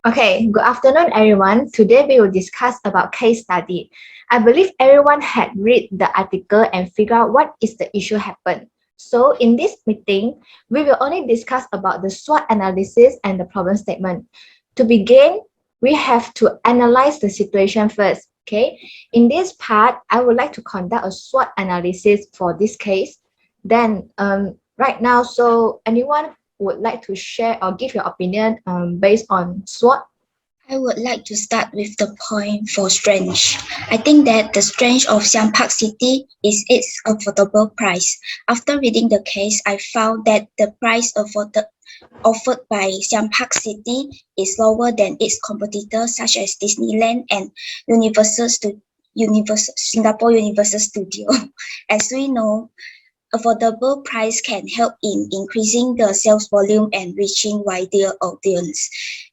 Okay, good afternoon everyone. Today we will discuss about case study. I believe everyone had read the article and figure out what is the issue happened. So in this meeting, we will only discuss about the SWOT analysis and the problem statement. To begin, we have to analyze the situation first. Okay, in this part, I would like to conduct a SWOT analysis for this case. Then right now, so anyone would like to share or give your opinion based on SWOT? I would like to start with the point for strength. I think that the strength of Siam Park City is its affordable price. After reading the case, I found that the price offered by Siam Park City is lower than its competitors such as Disneyland and Singapore Universal Studio. As we know, affordable price can help in increasing the sales volume and reaching wider audience.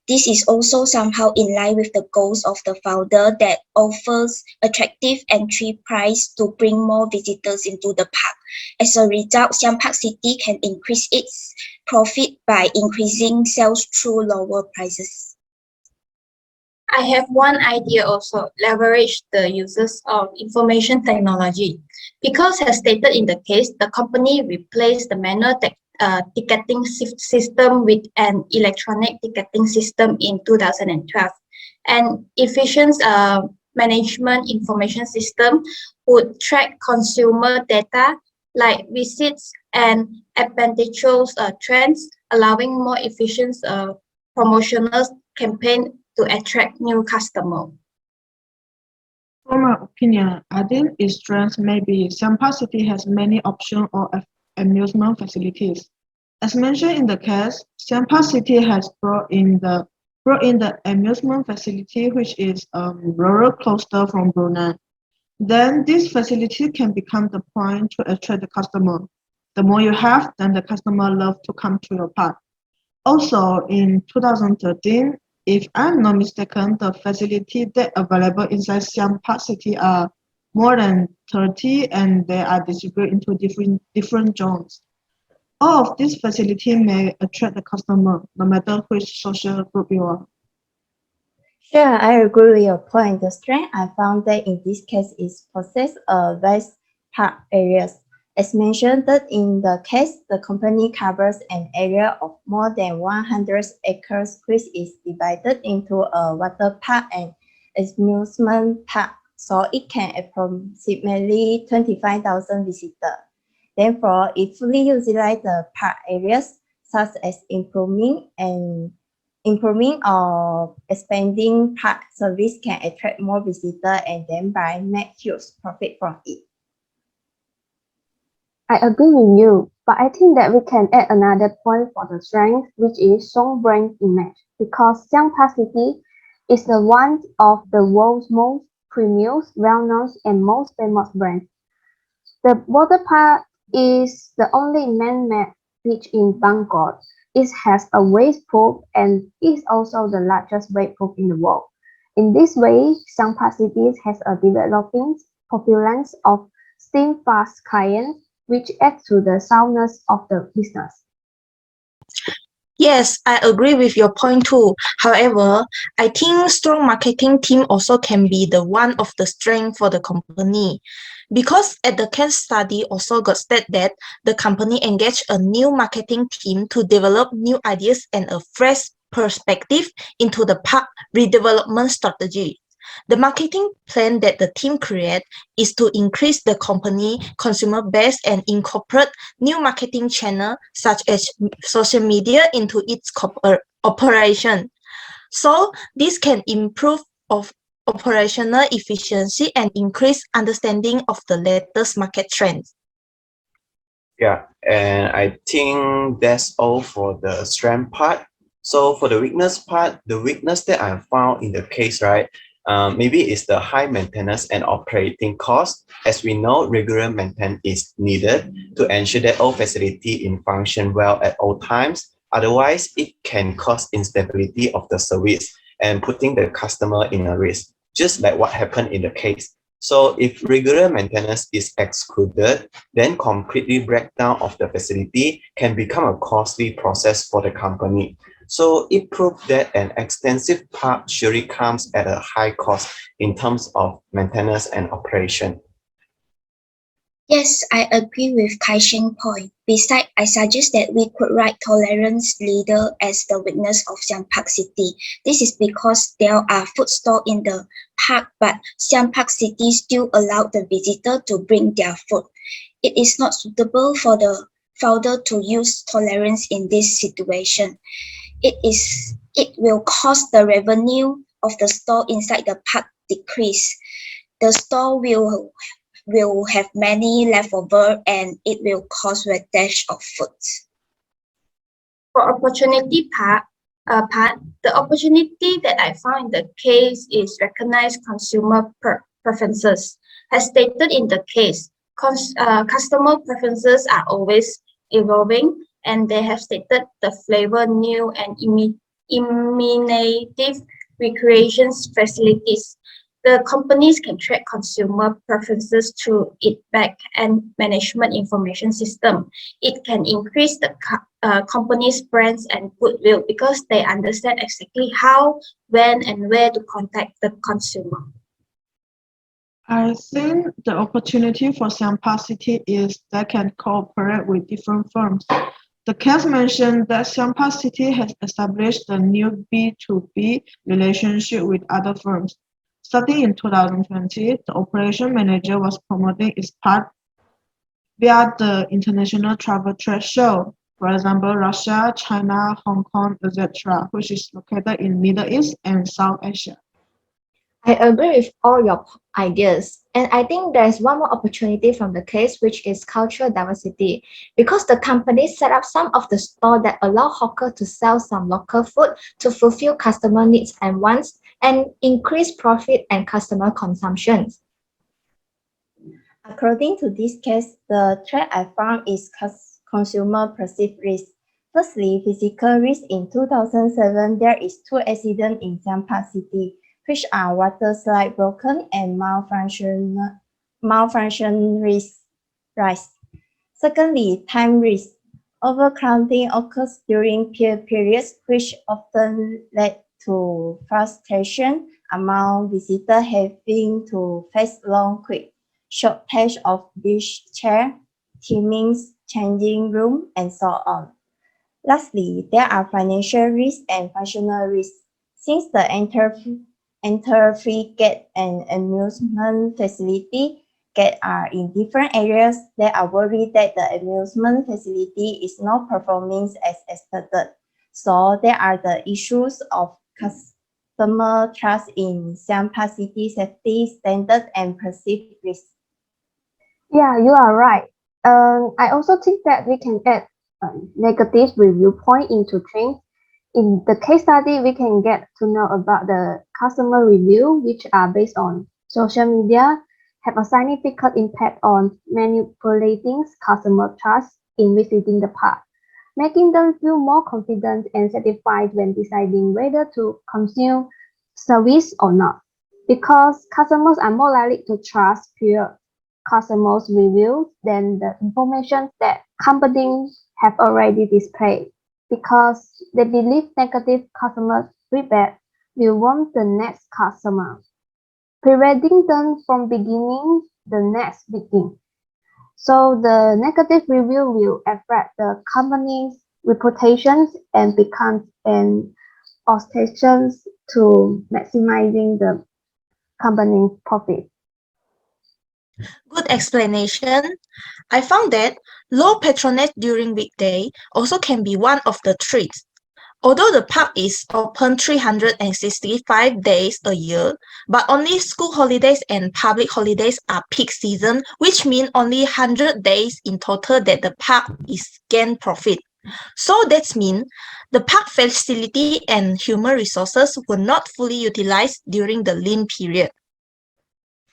This is also somehow in line with the goals of the founder that offers attractive entry price to bring more visitors into the park. As a result, Siam Park City can increase its profit by increasing sales through lower prices. I have one idea also, leverage the uses of information technology. Because as stated in the case, the company replaced the manual ticketing system with an electronic ticketing system in 2012. And efficient management information system would track consumer data like visits and expenditures trends, allowing more efficient promotional campaign to attract new customers. From my opinion, I think its strength may be Siam Park City has many options or amusement facilities. As mentioned in the case, Siam Park City has brought in the amusement facility, which is a roller coaster from Brunei. Then this facility can become the point to attract the customer. The more you have, then the customer love to come to your park. Also, in 2013, if I'm not mistaken, the facility that available inside Siam Park City are more than 30 and they are distributed into different zones. All of these facilities may attract the customer, no matter which social group you are. Sure, I agree with your point. The strength I found that in this case is possess a vast park areas. As mentioned in the case, the company covers an area of more than 100 acres, which is divided into a water park and amusement park, so it can approximately 25,000 visitors. Therefore, it fully utilizes the park areas, such as improving or expanding park service can attract more visitors and thereby make huge profit from it. I agree with you, but I think that we can add another point for the strength, which is strong brand image, because Siam Park City is the one of the world's most premium, well-known, and most famous brands. The water park is the only man-made beach in Bangkok. It has a wave pool and is also the largest wave pool in the world. In this way, Siam Park City has a developing population of steam-fast clients, which adds to the soundness of the business. Yes, I agree with your point too. However, I think strong marketing team also can be the one of the strength for the company. Because at the case study also got stated that the company engaged a new marketing team to develop new ideas and a fresh perspective into the park redevelopment strategy. The marketing plan that the team create is to increase the company consumer base and incorporate new marketing channels such as social media into its operation. So this can improve operational efficiency and increase understanding of the latest market trends. Yeah, and I think that's all for the strength part. So for the weakness part, the weakness that I found in the case, right, maybe it's the high maintenance and operating cost. As we know, regular maintenance is needed to ensure that all facility in function well at all times. Otherwise, it can cause instability of the service and putting the customer in a risk, just like what happened in the case. So if regular maintenance is excluded, then completely breakdown of the facility can become a costly process for the company. So it proved that an extensive park surely comes at a high cost in terms of maintenance and operation. Yes, I agree with Sheng's point. Besides, I suggest that we could write tolerance leader as the weakness of Siam Park City. This is because there are food stalls in the park, but Siam Park City still allow the visitor to bring their food. It is not suitable for the founder to use tolerance in this situation. It will cause the revenue of the store inside the park decrease. The store will have many leftover and it will cause wastage of food. For opportunity part, the opportunity that I found in the case is recognize consumer preferences. As stated in the case, customer preferences are always evolving, and they have stated the flavor new and imaginative recreation facilities. The companies can track consumer preferences through its back-end management information system. It can increase the company's brands and goodwill because they understand exactly how, when, and where to contact the consumer. I think the opportunity for Siam Park City is they can cooperate with different firms. The case mentioned that Siam Park City has established a new B2B relationship with other firms. Starting in 2020, the operation manager was promoting its part via the international travel trade show, for example, Russia, China, Hong Kong, etc., which is located in Middle East and South Asia. I agree with all your ideas. And I think there's one more opportunity from the case, which is cultural diversity. Because the company set up some of the stores that allow hawkers to sell some local food to fulfill customer needs and wants and increase profit and customer consumption. According to this case, the threat I found is consumer perceived risk. Firstly, physical risk. In 2007, there is 2 accidents in Siam Park City, which are water slide broken and malfunction risk rise. Secondly, time risk. Overcrowding occurs during peak periods, which often led to frustration among visitors having to face long queues, shortage of beach chair, teamings, changing room, and so on. Lastly, there are financial risks and functional risks. Since the entry gate and amusement facility gate are in different areas, they are worried that the amusement facility is not performing as expected. So there are the issues of customer trust in Siam Park City safety standards and perceived risk. Yeah, you are right. I also think that we can add negative review point into things. In the case study, we can get to know about the customer review, which are based on social media, have a significant impact on manipulating customer trust in visiting the park, making them feel more confident and satisfied when deciding whether to consume service or not. Because customers are more likely to trust pure customers' reviews than the information that companies have already displayed, because they believe negative customer feedback will warm the next customer, preventing them from beginning the next meeting. So the negative review will affect the company's reputation and becomes an obstacle to maximizing the company's profit. Good explanation. I found that low patronage during weekday also can be one of the threats. Although the park is open 365 days a year, but only school holidays and public holidays are peak season, which means only 100 days in total that the park is gain profit. So that means the park facility and human resources were not fully utilized during the lean period.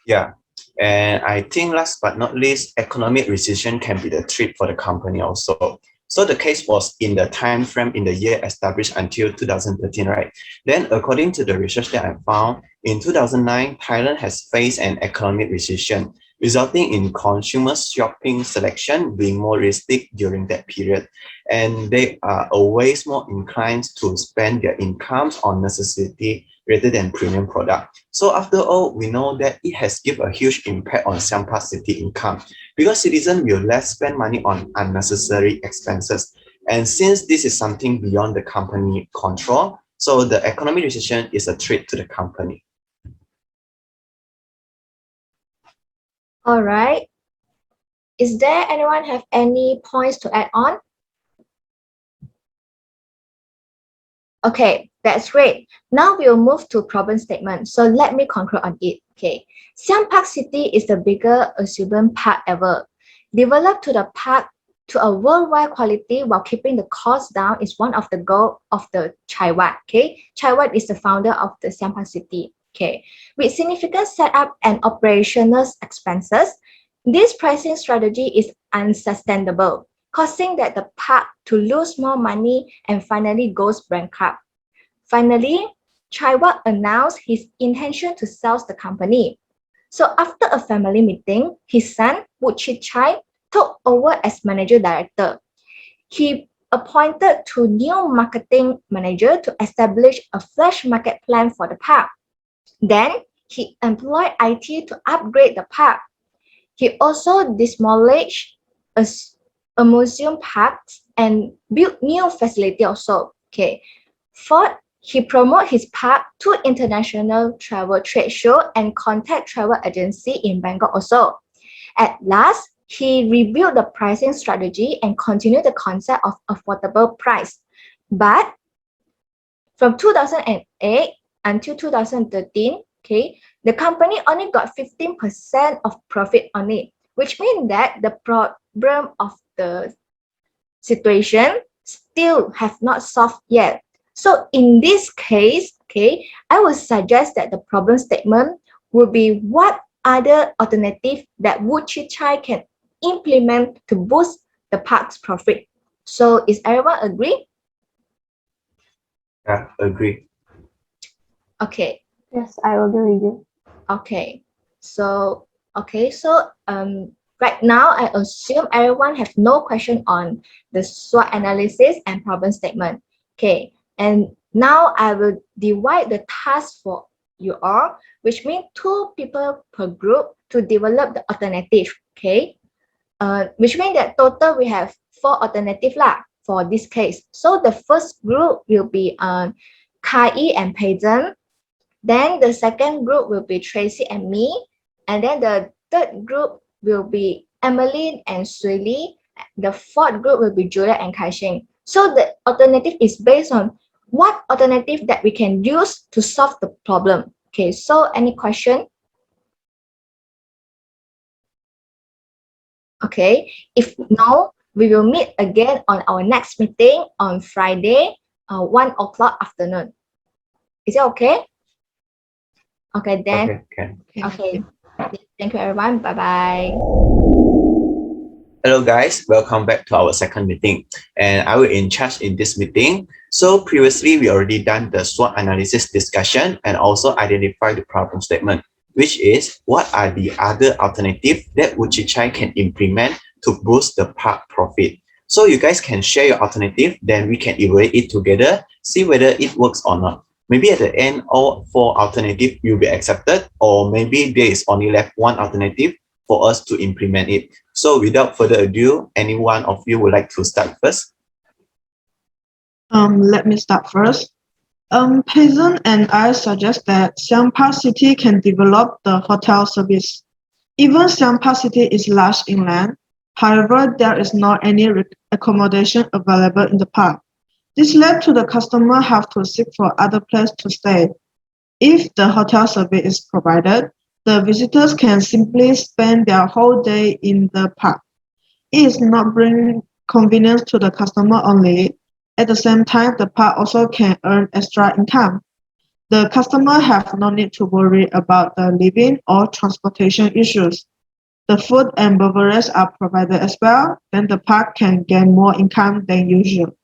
Yeah. And I think last but not least, economic recession can be the threat for the company also. So the case was in the time frame in the year established until 2013, right? Then according to the research that I found, in 2009, Thailand has faced an economic recession. resulting in consumer shopping selection being more realistic during that period. And they are always more inclined to spend their incomes on necessity rather than premium product. So after all, we know that it has given a huge impact on Siam City income because citizens will less spend money on unnecessary expenses. And since this is something beyond the company control, so the economic decision is a threat to the company. All right. Is there anyone have any points to add on? Okay, that's great. Now we'll move to problem statement. So let me conclude on it. Okay, Siam Park City is the bigger urban park ever. Developed to the park to a worldwide quality while keeping the cost down is one of the goals of the CHUA. Okay, CHUA is the founder of the Siam Park City. Okay, with significant setup and operational expenses, this pricing strategy is unsustainable, causing that the park to lose more money and finally goes bankrupt. Finally, CHUA announced his intention to sell the company. So after a family meeting, his son, Woon Chai, took over as manager director. He appointed two new marketing manager to establish a flash market plan for the park. Then he employed IT to upgrade the park. He also demolished a museum park and built new facility also. Okay. Fourth, he promote his park to international travel trade show and contact travel agency in Bangkok also. At last, he rebuilt the pricing strategy and continued the concept of affordable price. But from 2008 until 2013, okay, the company only got 15% of profit on it, which means that the problem of the situation still have not solved yet. So in this case, okay, I would suggest that the problem statement will be what other alternative that Woon Chai can implement to boost the park's profit. So is everyone agree? Yeah, agree. Okay. Yes, I agree with you. Okay. So right now I assume everyone have no question on the SWOT analysis and problem statement. Okay. And now I will divide the task for you all, which means 2 people per group to develop the alternative. Okay. Which means that total we have 4 alternative lah for this case. So the first group will be Kai and Payton. Then the second group will be Tracy and me. And then the third group will be EMELYN and Suili. The fourth group will be Julia and Sheng. So the alternative is based on what alternative that we can use to solve the problem. Okay, so any question? Okay, if no, we will meet again on our next meeting on Friday, 1 o'clock afternoon. Is it okay? Okay, then. Okay. Thank you, everyone. Bye-bye. Hello guys, welcome back to our second meeting. And I will in charge in this meeting. So previously we already done the SWOT analysis discussion and also identify the problem statement, which is what are the other alternatives that Woon Chai can implement to boost the park profit. So you guys can share your alternative, then we can evaluate it together, see whether it works or not. Maybe at the end, all 4 alternatives will be accepted, or maybe there is only left 1 alternative for us to implement it. So without further ado, any one of you would like to start first? Let me start first. Payton and I suggest that Siam Park City can develop the hotel service. Even Siam Park City is large inland, however, there is not any accommodation available in the park. This led to the customer have to seek for other place to stay. If the hotel service is provided, the visitors can simply spend their whole day in the park. It is not bringing convenience to the customer only. At the same time, the park also can earn extra income. The customer have no need to worry about the living or transportation issues. The food and beverages are provided as well, then the park can gain more income than usual.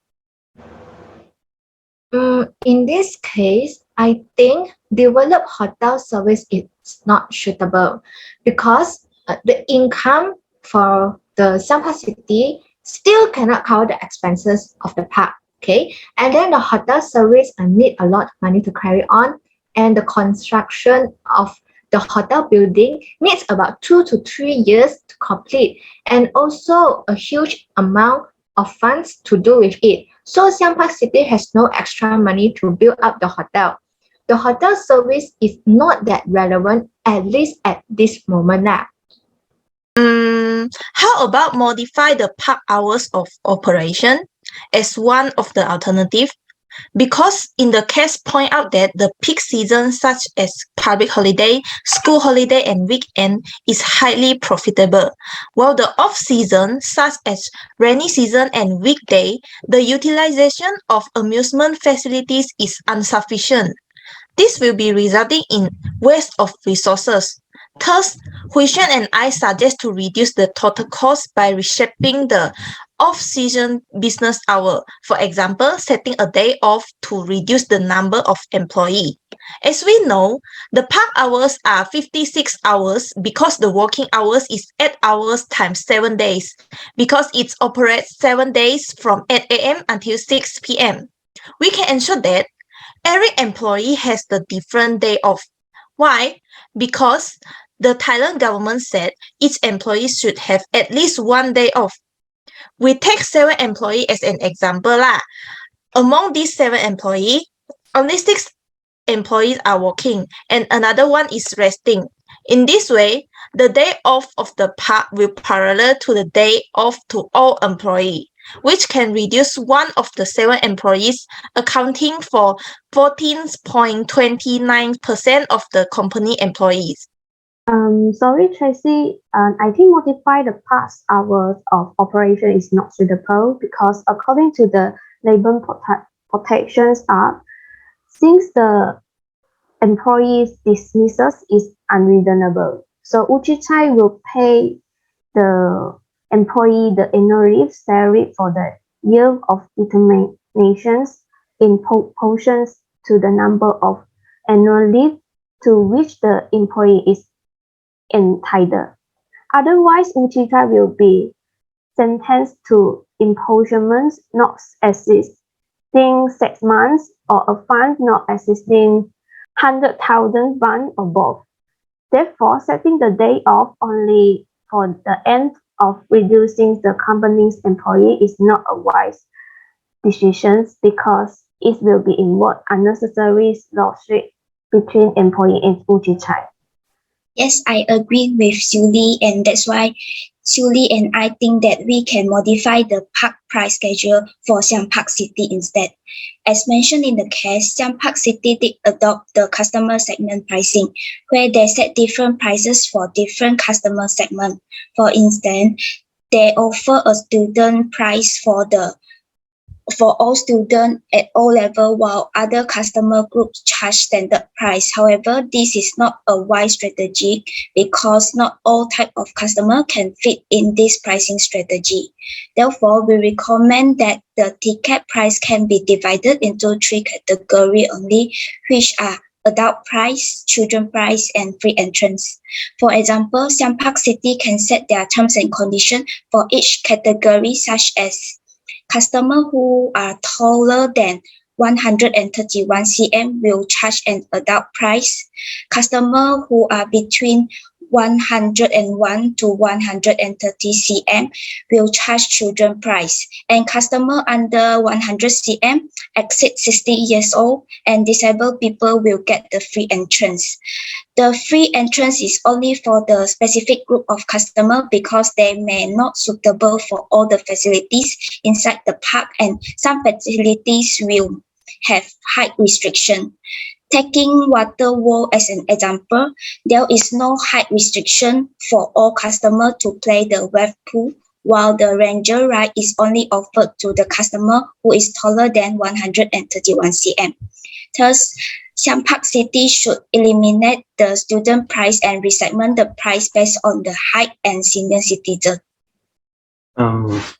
In this case, I think develop hotel service is not suitable because the income for the Siam Park City still cannot cover the expenses of the park. Okay, and then the hotel service need a lot of money to carry on, and the construction of the hotel building needs about 2 to 3 years to complete, and also a huge amount of funds to do with it. So Siam Park City has no extra money to build up the hotel. The hotel service is not that relevant, at least at this moment now. How about modify the park hours of operation as one of the alternative? Because in the case point out that the peak season such as public holiday, school holiday and weekend is highly profitable, while the off-season such as rainy season and weekday, the utilization of amusement facilities is insufficient. This will be resulting in waste of resources. Thus, Hui-Xuan and I suggest to reduce the total cost by reshaping the off-season business hour. For example, setting a day off to reduce the number of employees. As we know, the park hours are 56 hours because the working hours is 8 hours times 7 days, because it operates 7 days from 8 a.m. until 6 p.m. We can ensure that every employee has the different day off. Why? Because the Thailand government said each employee should have at least 1 day off. We take 7 employees as an example lah. Among these 7 employees, only 6 employees are working and another one is resting. In this way, the day off of the park will parallel to the day off to all employees, which can reduce one of the 7 employees, accounting for 14.29% of the company employees. Sorry, Tracy. I think modify the past hours of operation is not suitable because according to the Labor Protection Act, since the employee's dismissals is unreasonable, so Uchichai will pay the employee the annual leave salary for the year of determinations in proportions to the number of annual leave to which the employee is entitled. Otherwise, Uchichai will be sentenced to imprisonment not exceeding 6 months or a fine not exceeding 100,000 baht or both. Therefore, setting the day off only for the end of reducing the company's employee is not a wise decision because it will be involve unnecessary lawsuit between employee and Uchichai. Yes, I agree with Julie, and that's why Julie and I think that we can modify the park price schedule for Siam Park City instead. As mentioned in the case, Siam Park City did adopt the customer segment pricing, where they set different prices for different customer segments. For instance, they offer a student price for all students at O level, while other customer groups charge standard price. However, this is not a wise strategy because not all type of customer can fit in this pricing strategy. Therefore, we recommend that the ticket price can be divided into 3 categories only, which are adult price, children price, and free entrance. For example, Siam Park City can set their terms and conditions for each category, such as customers who are taller than 131 cm will charge an adult price. Customers who are between 101 to 130 cm will charge children price. And customers under 100 cm, exceed 60 years old, and disabled people will get the free entrance. The free entrance is only for the specific group of customers because they may not suitable for all the facilities inside the park, and some facilities will have height restriction. Taking Water World as an example, there is no height restriction for all customers to play the wave pool, while the Ranger ride is only offered to the customer who is taller than 131 cm. Thus, Siam Park City should eliminate the student price and resegment the price based on the height and senior citizen.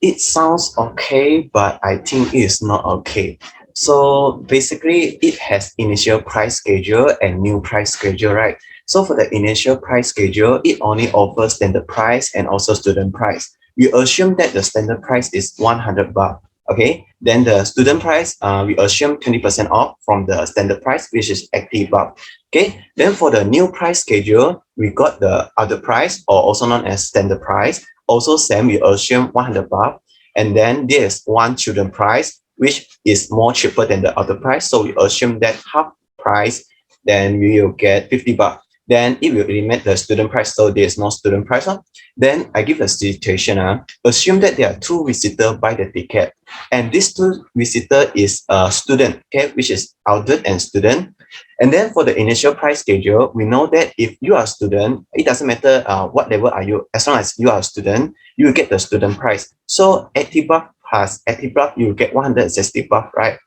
It sounds okay, but I think it is not okay. So basically, it has initial price schedule and new price schedule, right? So for the initial price schedule, it only offers standard price and also student price. We assume that the standard price is 100 baht. Okay, then the student price, we assume 20% off from the standard price, which is 80 baht. Okay, then for the new price schedule, we got the other price, or also known as standard price. Also same, we assume 100 baht. And then there's one children price, which is more cheaper than the other price. So we assume that half price, then we will get 50 baht. Then it will eliminate the student price, so there's no student price. Then I give a situation. Assume that there are two visitors buy the ticket, and this two visitor is a student, okay, which is adult and student. And then for the initial price schedule, we know that if you are a student, it doesn't matter what level are you, as long as you are a student, you will get the student price. So 80 baht plus 80 baht, you will get 160 baht, right?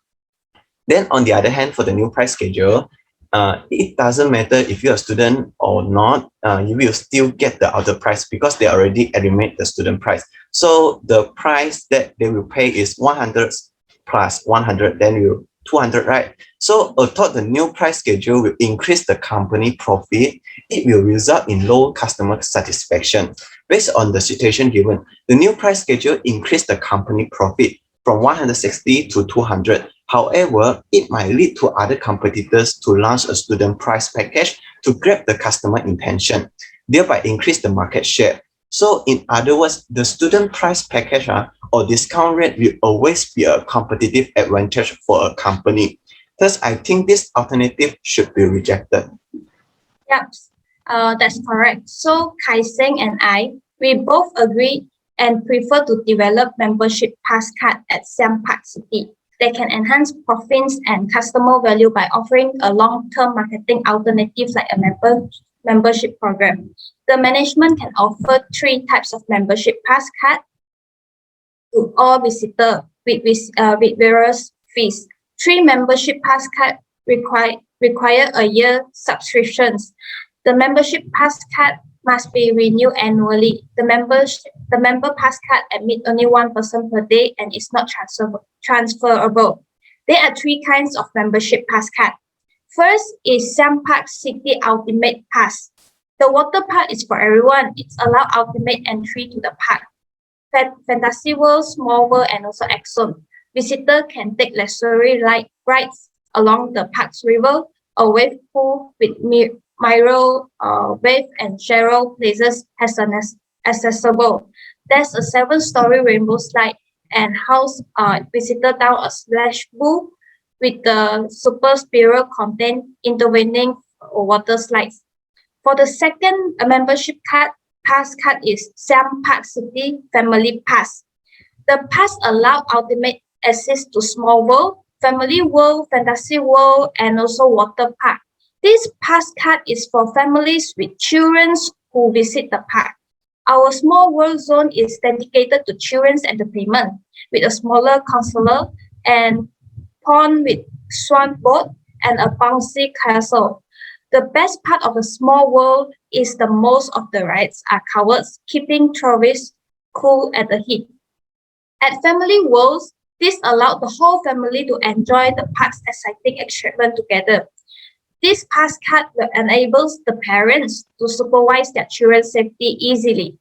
Then on the other hand, for the new price schedule, it doesn't matter if you're a student or not, you will still get the other price because they already eliminate the student price. So the price that they will pay is 100 plus 100, then you 200, right? So although the new price schedule will increase the company profit, it will result in low customer satisfaction. Based on the situation given, the new price schedule increased the company profit from 160 to 200. However, it might lead to other competitors to launch a student price package to grab the customer intention, thereby increase the market share. So in other words, the student price package or discount rate will always be a competitive advantage for a company. Thus, I think this alternative should be rejected. Yep, that's correct. So Kai-Seng and I, we both agree and prefer to develop membership pass card at Siam Park City. They can enhance profits and customer value by offering a long-term marketing alternative like a membership program. The management can offer 3 types of membership pass card to all visitors with various fees. 3 membership pass card require a year subscriptions. The membership pass card must be renewed annually. The member pass card admit only 1 person per day and is not transferable. There are 3 kinds of membership pass card. First is Siam Park City Ultimate Pass. The water park is for everyone. It's allowed ultimate entry to the park. Fantasy World, Small World, and also XUAN. Visitor can take luxury rides along the park's river, a wave pool with Miro, wave and Cheryl places as accessible. There's a 7-story rainbow slide and house visitor down a splash pool with the super spiral content intervening water slides. For the second membership pass card is Siam Park City Family Pass. The pass allows ultimate access to Small World, Family World, Fantasy World, and also Water Park. This pass card is for families with children who visit the park. Our Small World zone is dedicated to children's entertainment with a smaller console and pond with swan boat and a bouncy castle. The best part of a Small World is the most of the rides are covered, keeping tourists cool at the heat. At Family Worlds, this allows the whole family to enjoy the park's exciting attraction together. This pass card enables the parents to supervise their children's safety easily.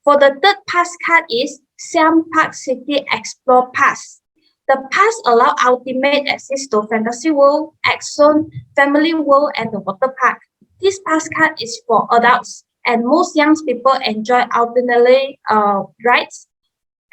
For the third pass card is Siam Park City Explore Pass. The pass allows ultimate access to Fantasy World, XUAN, Family World, and the Water Park. This pass card is for adults, and most young people enjoy alternately rides.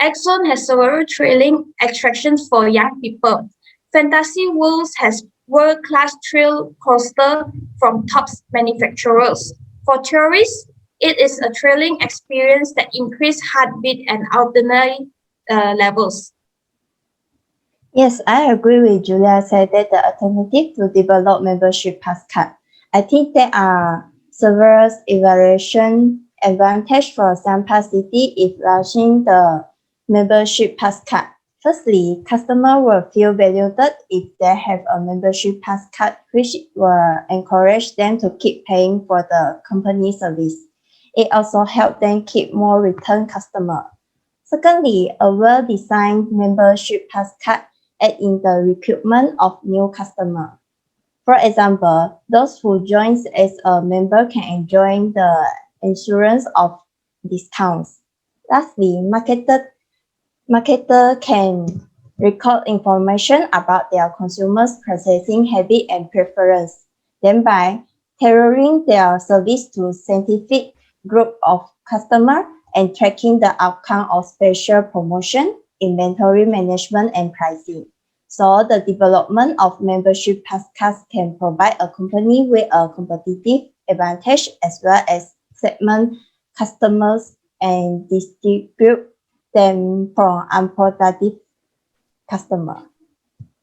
XUAN has several thrilling attractions for young people. Fantasy World has world-class thrill coaster from top manufacturers. For tourists, it is a thrilling experience that increases heartbeat and adrenaline levels. Yes, I agree with Julia said that the alternative to develop membership pass card. I think there are several evaluation advantages for Siam Park City if launching the membership pass card. Firstly, customers will feel valued if they have a membership pass card, which will encourage them to keep paying for the company service. It also helps them keep more return customers. Secondly, a well-designed membership pass card aids in the recruitment of new customers. For example, those who join as a member can enjoy the insurance of discounts. Lastly, marketer can record information about their consumers' purchasing habit and preference. Then by tailoring their service to scientific group of customers and tracking the outcome of special promotion, inventory management, and pricing. So the development of membership pass cards can provide a company with a competitive advantage as well as segment customers and distribute them from unproductive customer.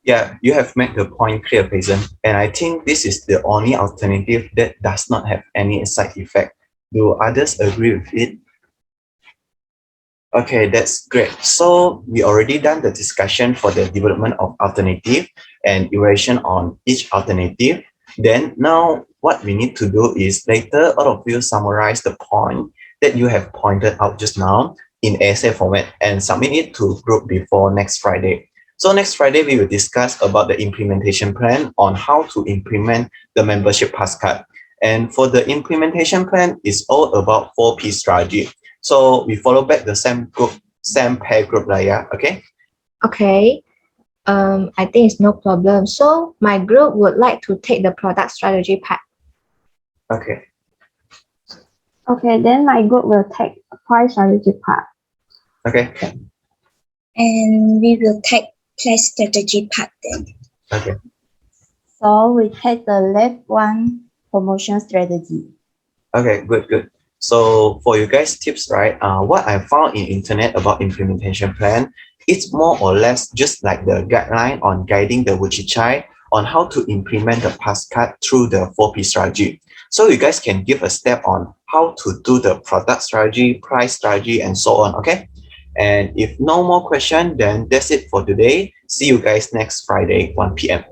Yeah, you have made the point clear, Payson. And I think this is the only alternative that does not have any side effect. Do others agree with it? Okay, that's great. So we already done the discussion for the development of alternative and iteration on each alternative. Then now what we need to do is later all of you summarize the point that you have pointed out just now in essay format and submit it to group before next Friday. So next Friday, we will discuss about the implementation plan on how to implement the membership pass card. And for the implementation plan, it's all about 4P strategy. So we follow back the same pair group lah, yeah, okay? Okay. I think it's no problem. So my group would like to take the product strategy part. Okay. Okay, then my group will take price strategy part. Okay. And we will take place strategy part then. Okay. So we take the left one, promotion strategy. Okay, good. So for you guys tips, right? What I found in internet about implementation plan, it's more or less just like the guideline on guiding the Wuchichai on how to implement the pass card through the 4P strategy. So you guys can give a step on how to do the product strategy, price strategy, and so on, okay? And if no more question, then that's it for today. See you guys next Friday, 1 p.m.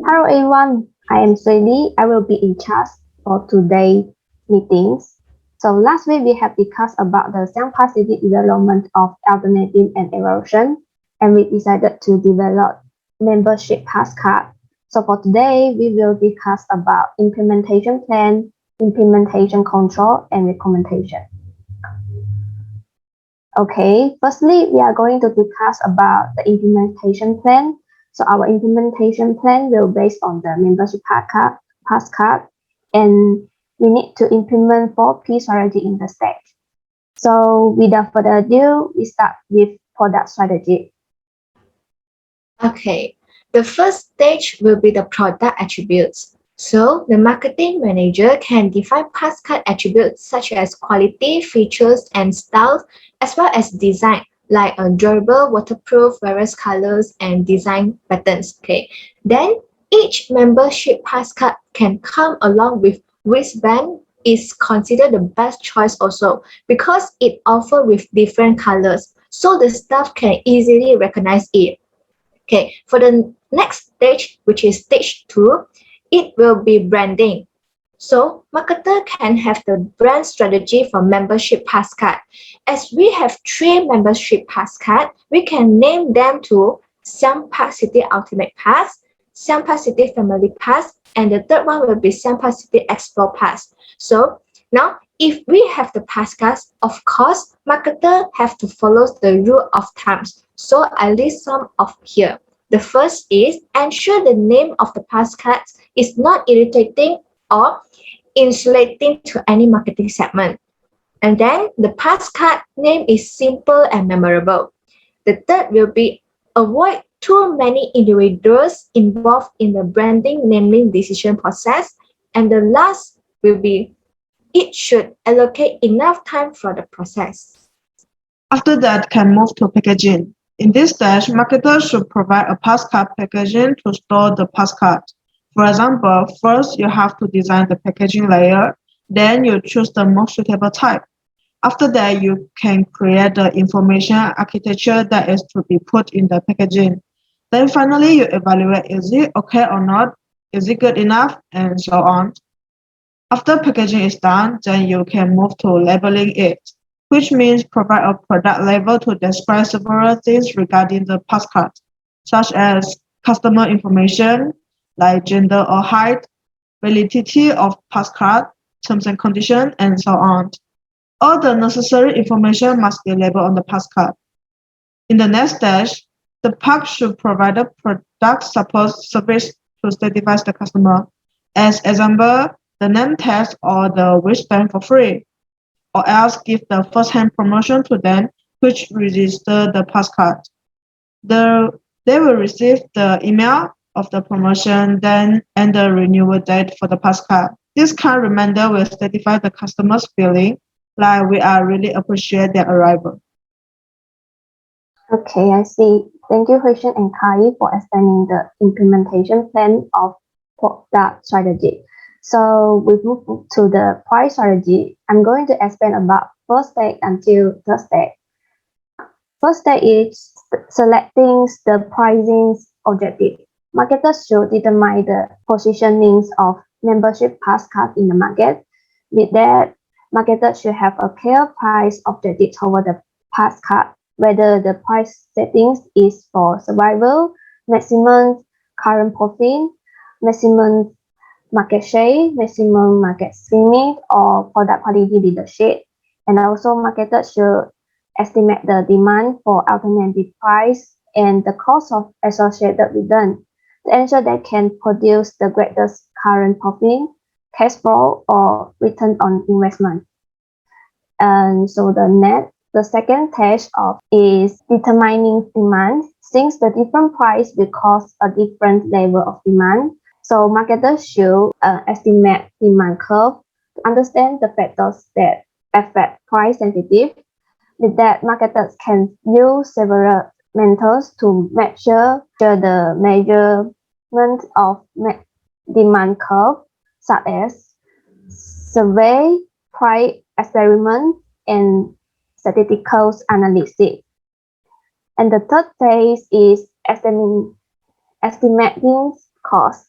Hello everyone, I am Sadie. I will be in charge for today's meetings. So last week we have discussed about the capacity development of alternative and erosion, and we decided to develop membership pass card. So for today, we will discuss about implementation plan, implementation control, and recommendation. Okay, firstly, we are going to discuss about the implementation plan. So our implementation plan will based on the membership pass card, and we need to implement 4P strategy in the stage. So without further ado, we start with product strategy. Okay, the first stage will be the product attributes. So the marketing manager can define pass card attributes such as quality, features, and styles, as well as design, like a durable, waterproof, various colors, and design patterns. Okay, then each membership pass card can come along with wristband is considered the best choice also because it offers with different colors, so the staff can easily recognize it. Okay, for the next stage, which is stage 2, it will be branding. So marketer can have the brand strategy for membership pass card. As we have 3 membership pass card, we can name them to Siam Park City Ultimate Pass, Siam Park City Family Pass, and the third one will be Siam Park City Explore Pass. So now, if we have the pass cards, of course, marketer have to follow the rule of thumbs. So I list some of here. The first is ensure the name of the pass cards is not irritating or insulating to any marketing segment. And then the pass card name is simple and memorable. The third will be avoid too many individuals involved in the branding naming decision process. And the last will be it should allocate enough time for the process. After that, can move to packaging. In this stage, marketers should provide a pass card packaging to store the pass card. For example, first you have to design the packaging layer, then you choose the most suitable type. After that, you can create the information architecture that is to be put in the packaging. Then finally, you evaluate is it okay or not, is it good enough, and so on. After packaging is done, then you can move to labeling it, which means provide a product label to describe several things regarding the pass card, such as customer information, like gender or height, validity of pass card, terms and conditions, and so on. All the necessary information must be labeled on the pass card. In the next stage, the park should provide a product support service to satisfy the customer. As example, the name tag or the wristband for free, or else give the first-hand promotion to them, which register the pass card. They will receive the email of the promotion then and the renewal date for the pass card. This kind reminder will satisfy the customer's feeling like we are really appreciate their arrival. Okay, I see. Thank you, Huishin and Kai, for explaining the implementation plan of product strategy. So we move to the price strategy. I'm going to explain about first stage until third stage. First stage is selecting the pricing objective. Marketers should determine the positionings of membership pass card in the market. With that, marketers should have a clear price objective toward the pass card, whether the price settings is for survival, maximum current profit, maximum market share, maximum market limit, or product quality leadership. And also marketers should estimate the demand for alternative price and the cost of associated with them to ensure they can produce the greatest current profit, cash flow, or return on investment. And so the second stage is determining demand, since the different price will cause a different level of demand. So marketers should estimate demand curve to understand the factors that affect price sensitive. With that, marketers can use several methods to measure the measurement of demand curve, such as survey, price experiment, and statistical analysis. And the third phase is estimating cost.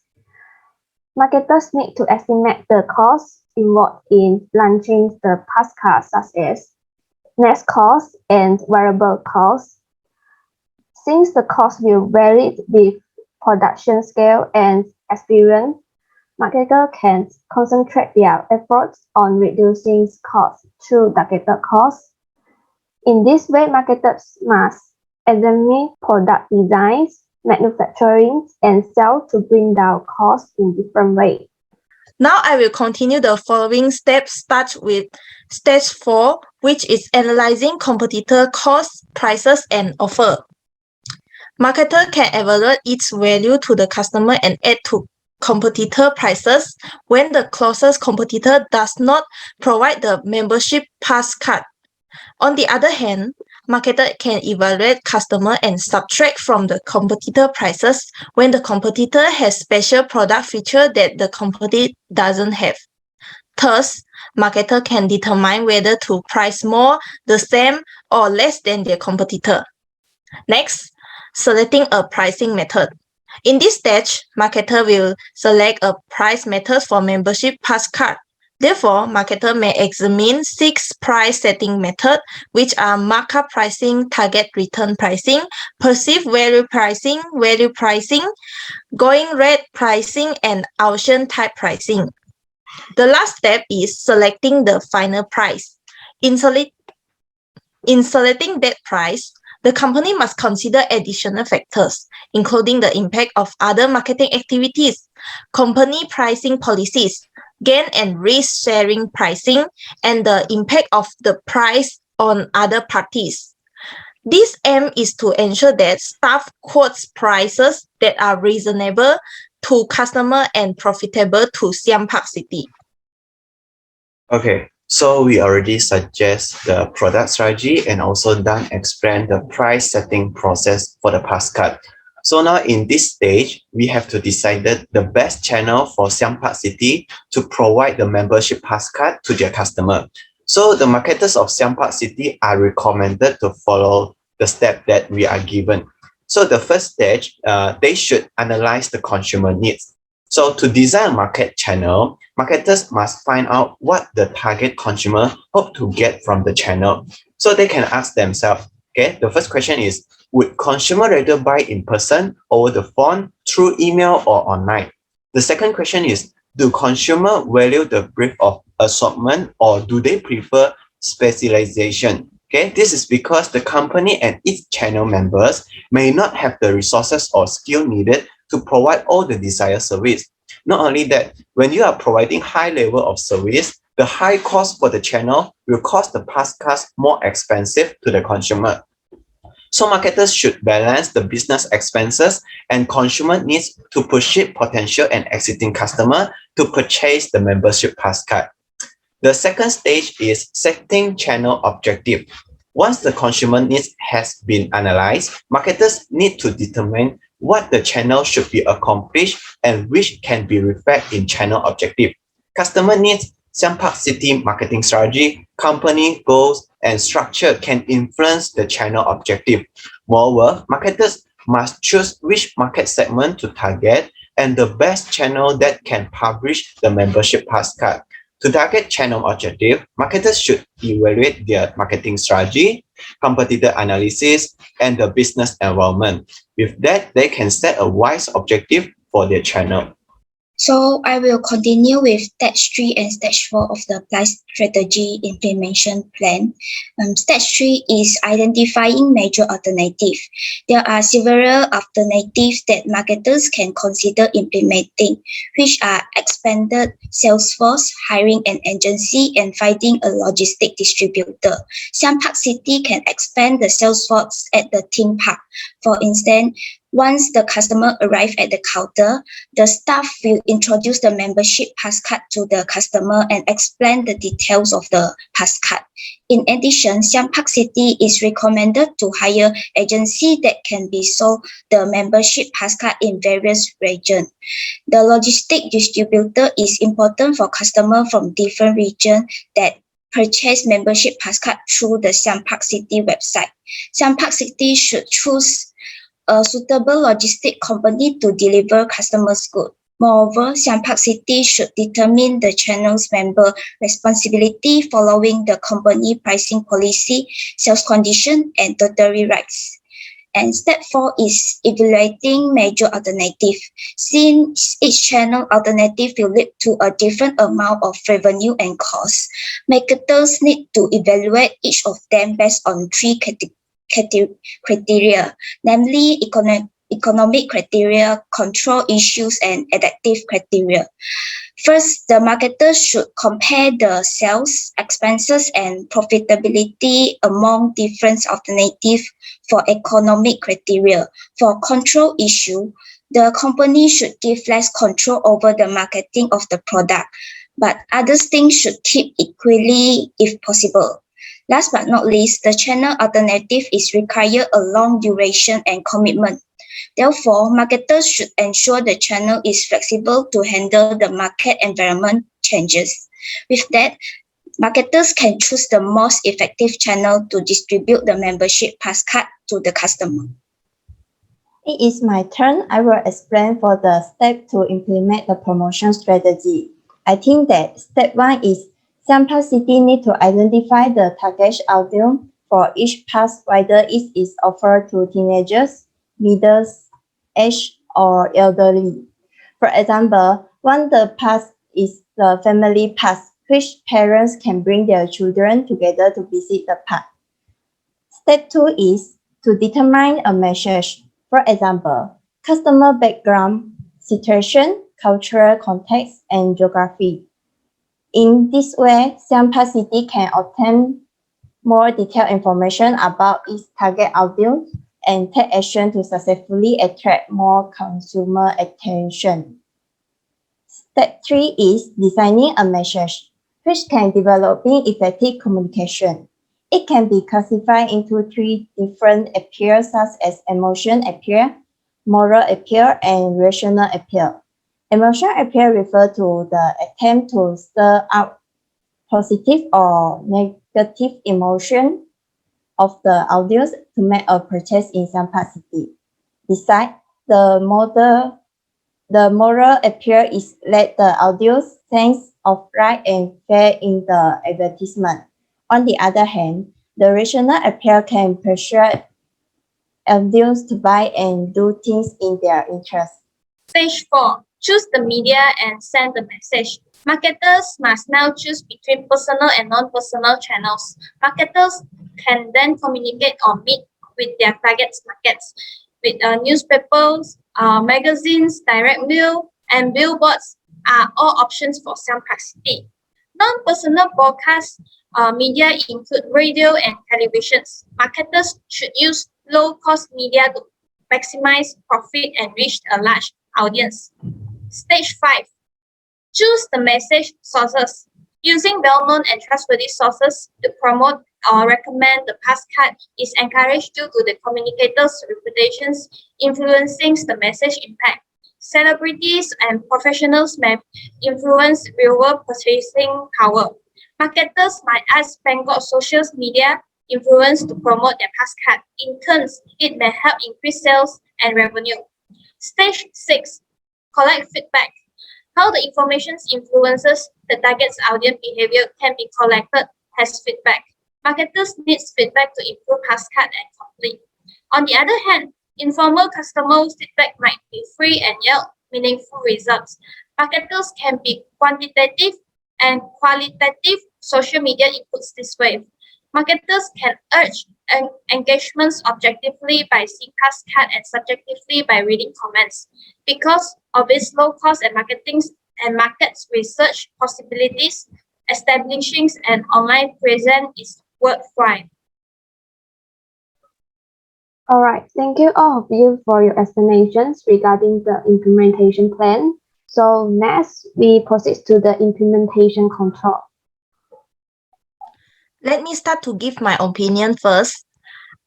Marketers need to estimate the cost involved in launching the pass card, such as net cost and variable cost. Since the cost will vary with production scale and experience, marketers can concentrate their efforts on reducing costs through targeted costs. In this way, marketers must examine product designs, manufacturing, and sell to bring down costs in different ways. Now I will continue the following steps. Start with stage 4, which is analyzing competitor costs, prices, and offer. Marketer can evaluate its value to the customer and add to competitor prices when the closest competitor does not provide the membership pass card. On the other hand, marketer can evaluate customer and subtract from the competitor prices when the competitor has special product feature that the competitor doesn't have. Thus, marketer can determine whether to price more, the same, or less than their competitor. Next, selecting a pricing method. In this stage, marketer will select a price method for membership pass card. Therefore, marketer may examine 6 price setting methods, which are markup pricing, target return pricing, perceived value pricing, going rate pricing, and auction type pricing. The last step is selecting the final price. In selecting that price, the company must consider additional factors, including the impact of other marketing activities, company pricing policies, gain and risk sharing pricing, and the impact of the price on other parties. This aim is to ensure that staff quotes prices that are reasonable to customer and profitable to Siam Park City. Okay, so we already suggest the product strategy and also done explain the price setting process for the pass card. So now in this stage, we have to decide the best channel for Siam Park City to provide the membership pass card to their customer. So the marketers of Siam Park City are recommended to follow the step that we are given. So the first stage, they should analyze the consumer needs. So to design a market channel, marketers must find out what the target consumer hope to get from the channel. So they can ask themselves, okay, the first question is, would consumer rather buy in person, over the phone, through email, or online? The second question is, do consumers value the breadth of assortment or do they prefer specialization? Okay, this is because the company and its channel members may not have the resources or skill needed to provide all the desired service. Not only that, when you are providing high level of service, the high cost for the channel will cost the past cars more expensive to the consumer. So marketers should balance the business expenses and consumer needs to persuade potential and existing customer to purchase the membership pass card. The second stage is setting channel objective. Once the consumer needs has been analyzed, marketers need to determine what the channel should be accomplished and which can be reflected in channel objective. Customer needs, Siam Park City marketing strategy, company goals, and structure can influence the channel objective. Moreover, marketers must choose which market segment to target and the best channel that can publish the membership pass card. To target channel objective, marketers should evaluate their marketing strategy, competitor analysis, and the business environment. With that, they can set a wise objective for their channel. So I will continue with stage 3 and stage 4 of the price strategy implementation plan. Stage 3 is identifying major alternatives. There are several alternatives that marketers can consider implementing, which are expanded sales force, hiring an agency, and finding a logistic distributor. Siam Park City can expand the sales force at the theme park. For instance, once the customer arrives at the counter, the staff will introduce the membership pass card to the customer and explain the details of the pass card. In addition, Siam Park City is recommended to hire agency that can be sold the membership pass card in various regions. The logistic distributor is important for customers from different regions that purchase membership pass card through the Siam Park City website. Siam Park City should choose a suitable logistic company to deliver customers' goods. Moreover, Siam Park City should determine the channel's member responsibility following the company pricing policy, sales condition, and totally rights. And step 4 is evaluating major alternatives. Since each channel alternative will lead to a different amount of revenue and cost, marketers need to evaluate each of them based on 3 criteria, namely economic criteria, control issues, and adaptive criteria. First, the marketers should compare the sales, expenses, and profitability among different alternatives for economic criteria. For control issue, the company should give less control over the marketing of the product, but other things should keep equally if possible. Last but not least, the channel alternative is require a long duration and commitment. Therefore, marketers should ensure the channel is flexible to handle the market environment changes. With that, marketers can choose the most effective channel to distribute the membership pass card to the customer. It is my turn. I will explain for the step to implement the promotion strategy. I think that step 1 is Siam Park City need to identify the target audience for each pass, whether it is offered to teenagers, middle age, or elderly. For example, one the pass is the family pass, which parents can bring their children together to visit the park. Step 2 is to determine a message. For example, customer background, situation, cultural context, and geography. In this way, Siam Park City can obtain more detailed information about its target audience and take action to successfully attract more consumer attention. Step 3 is designing a message, which can developing effective communication. It can be classified into 3 different appeals such as emotion appeal, moral appeal, and rational appeal. Emotion appeal refers to the attempt to stir up positive or negative emotion of the audience to make a purchase in Siam Park City. Besides, the moral appeal is let the audience sense of right and fair in the advertisement. On the other hand, the rational appeal can persuade audience to buy and do things in their interest. Stage 4, Choose the media and send the message. Marketers must now choose between personal and non-personal channels. Marketers can then communicate or meet with their target markets with newspapers, magazines, direct mail, and billboards are all options for Siam Park City. Non-personal broadcast media include radio and televisions. Marketers should use low-cost media to maximize profit and reach a large audience. Stage 5. Choose the message sources. Using well-known and trustworthy sources to promote or recommend the pass card is encouraged due to the communicator's reputations influencing the message impact. Celebrities and professionals may influence real-world purchasing power. Marketers might ask Bangkok social media influence to promote their pass card. In turn, it may help increase sales and revenue. Stage 6. Collect feedback. How the information influences the target's audience behavior can be collected as feedback. Marketers need feedback to improve pass card and complete. On the other hand, informal customer feedback might be free and yield meaningful results. Marketers can be quantitative and qualitative social media inputs this way. Marketers can urge engagements objectively by seeing pass card and subjectively by reading comments. Because of its low cost and markets research possibilities, establishing an online presence is worthwhile. All right, thank you all of you for your explanations regarding the implementation plan. So next, we proceed to the implementation control. Let me start to give my opinion first.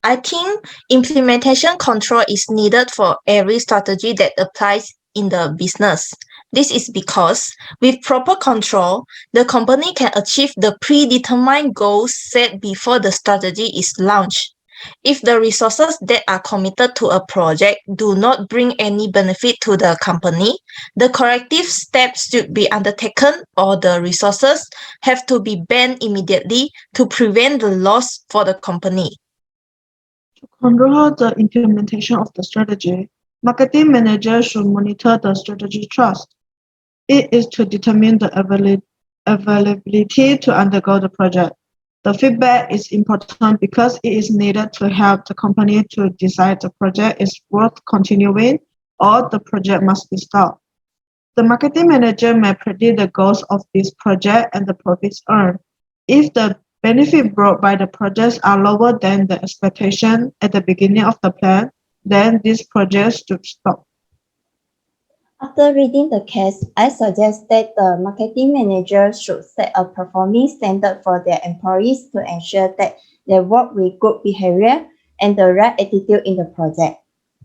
I think implementation control is needed for every strategy that applies in the business. This is because with proper control, the company can achieve the predetermined goals set before the strategy is launched. If the resources that are committed to a project do not bring any benefit to the company, the corrective steps should be undertaken or the resources have to be banned immediately to prevent the loss for the company. To control the implementation of the strategy, marketing managers should monitor the strategy trust. It is to determine the availability to undergo the project. The feedback is important because it is needed to help the company to decide the project is worth continuing or the project must be stopped. The marketing manager may predict the goals of this project and the profits earned. If the benefit brought by the projects are lower than the expectation at the beginning of the plan, then this project should stop. After reading the case, I suggest that the marketing manager should set a performing standard for their employees to ensure that they work with good behavior and the right attitude in the project.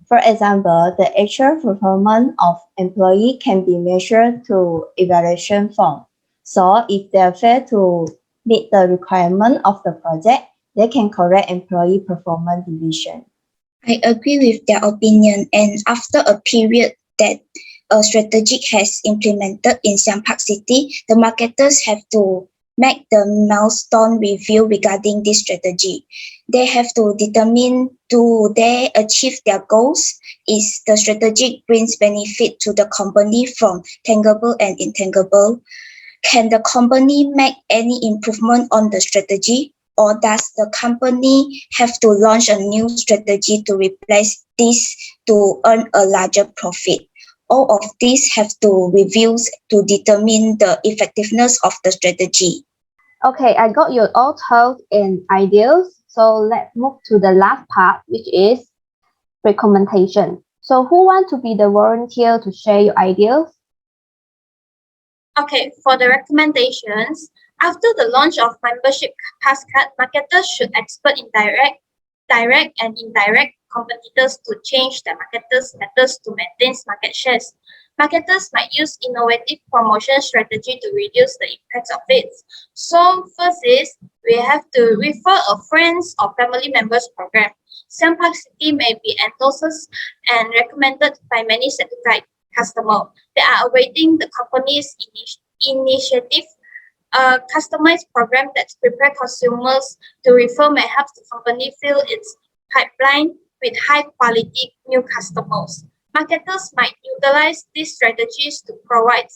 For example, the actual performance of employee can be measured through evaluation form. So if they fail to meet the requirement of the project, they can correct employee performance division. I agree with their opinion, and after a period that a strategy has implemented in Siam Park City, the marketers have to make the milestone review regarding this strategy. They have to determine, do they achieve their goals? Is the strategy brings benefit to the company from tangible and intangible? Can the company make any improvement on the strategy? Or does the company have to launch a new strategy to replace this to earn a larger profit? All of these have to review to determine the effectiveness of the strategy. Okay, I got your all thoughts and ideas. So let's move to the last part, which is recommendation. So who want to be the volunteer to share your ideas? Okay, for the recommendations, after the launch of membership pass card, marketers should expert in direct and indirect competitors to change the marketers' methods to maintain market shares. Marketers might use innovative promotion strategy to reduce the impact of it. So first is, we have to refer a friends or family members program. Siam Park City may be endorsed and recommended by many certified customers. They are awaiting the company's initiative. A customized program that prepare consumers to refer may help the company fill its pipeline with high quality new customers. Marketers might utilize these strategies to provide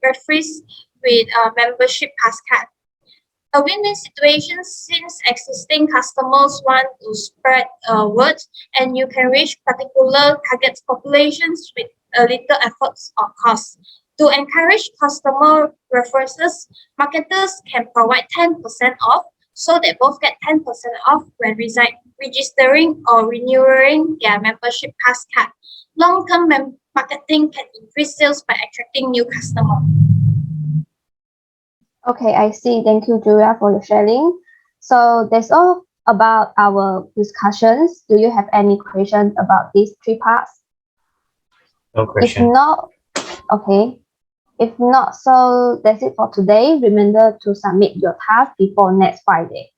referees with a membership pass card. A win-win situation since existing customers want to spread word and you can reach particular target populations with little efforts or cost. To encourage customer references, marketers can provide 10% off so they both get 10% off when registering or renewing their membership pass card. Long-term marketing can increase sales by attracting new customers. Okay, I see. Thank you, Julia, for your sharing. So that's all about our discussions. Do you have any questions about these three parts? No If question. not, okay. If not, so that's it for today. Remember to submit your task before next Friday.